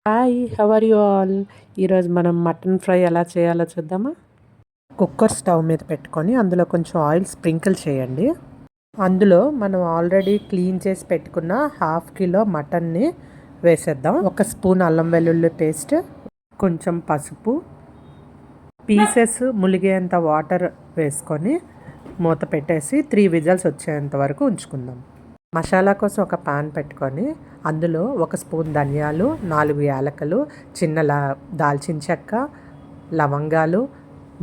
Hi, how are you all? ఈరోజు మనం mutton fry ఎలా చేయాలో చూద్దామా? కుక్కర్ స్టవ్ మీద పెట్టుకొని అందులో కొంచెం ఆయిల్ స్ప్రింకిల్ చేయండి. అందులో మనం ఆల్రెడీ క్లీన్ చేసి పెట్టుకున్న 1/2 కిలో మటన్ని వేసేద్దాం. 1 స్పూన్ అల్లం వెల్లుల్లి పేస్ట్, కొంచెం పసుపు, పీసెస్ ములిగేంత వాటర్ వేసుకొని మూత పెట్టేసి 3 విజిల్స్ వచ్చేంత వరకు ఉంచుకుందాం. మసాలా కోసం ఒక పాన్ పెట్టుకొని అందులో 1 స్పూన్ ధనియాలు, 4 యాలకులు, చిన్న దాల్చిన చెక్క, లవంగాలు,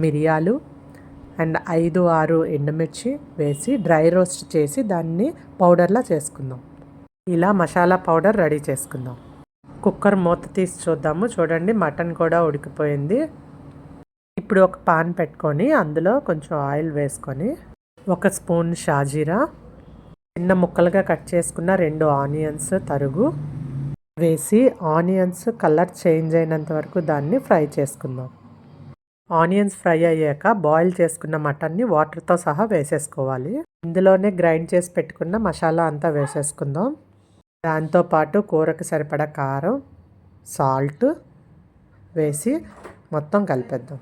మిరియాలు అండ్ 5-6 ఎండుమిర్చి వేసి డ్రై రోస్ట్ చేసి దాన్ని పౌడర్లా చేసుకుందాం. ఇలా మసాలా పౌడర్ రెడీ చేసుకుందాం. కుక్కర్ మూత తీసి చూద్దాము. చూడండి, మటన్ కూడా ఉడికిపోయింది. ఇప్పుడు ఒక పాన్ పెట్టుకొని అందులో కొంచెం ఆయిల్ వేసుకొని 1 స్పూన్ షాజీరా, చిన్న ముక్కలుగా కట్ చేసుకున్న 2 ఆనియన్స్ తరుగు వేసి ఆనియన్స్ కలర్ చేంజ్ అయినంత వరకు దాన్ని ఫ్రై చేసుకుందాం. ఆనియన్స్ ఫ్రై అయ్యాక బాయిల్ చేసుకున్న మటన్ని వాటర్తో సహా వేసేసుకోవాలి. ఇందులోనే గ్రైండ్ చేసి పెట్టుకున్న మసాలా అంతా వేసేసుకుందాం. దాంతోపాటు కూరకు సరిపడా కారం, సాల్ట్ వేసి మొత్తం కలిపేద్దాం.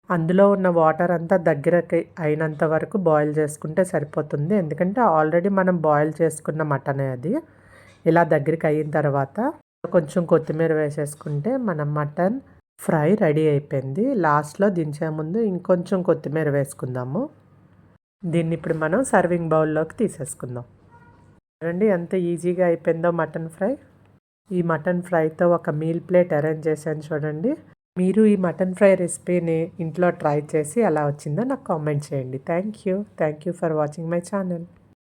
అందులో ఉన్న వాటర్ అంతా దగ్గరకి అయినంత వరకు బాయిల్ చేసుకుంటే సరిపోతుంది. ఎందుకంటే ఆల్రెడీ మనం బాయిల్ చేసుకున్న మటనే అది. ఇలా దగ్గరికి అయిన తర్వాత కొంచెం కొత్తిమీర వేసేసుకుంటే మన మటన్ ఫ్రై రెడీ అయిపోయింది. లాస్ట్లో దించే ముందు ఇంకొంచెం కొత్తిమీర వేసుకుందాము. దీన్ని ఇప్పుడు మనం సర్వింగ్ బౌల్లోకి తీసేసుకుందాం. చూడండి ఎంత ఈజీగా అయిపోయిందో మటన్ ఫ్రై. ఈ మటన్ ఫ్రైతో ఒక మీల్ ప్లేట్ అరేంజ్ చేశాను చూడండి. మీరు ఈ మటన్ ఫ్రై రెసిపీని ఇంట్లో ట్రై చేసి ఎలా వచ్చిందో నాకు కామెంట్ చేయండి. Thank you for watching my channel.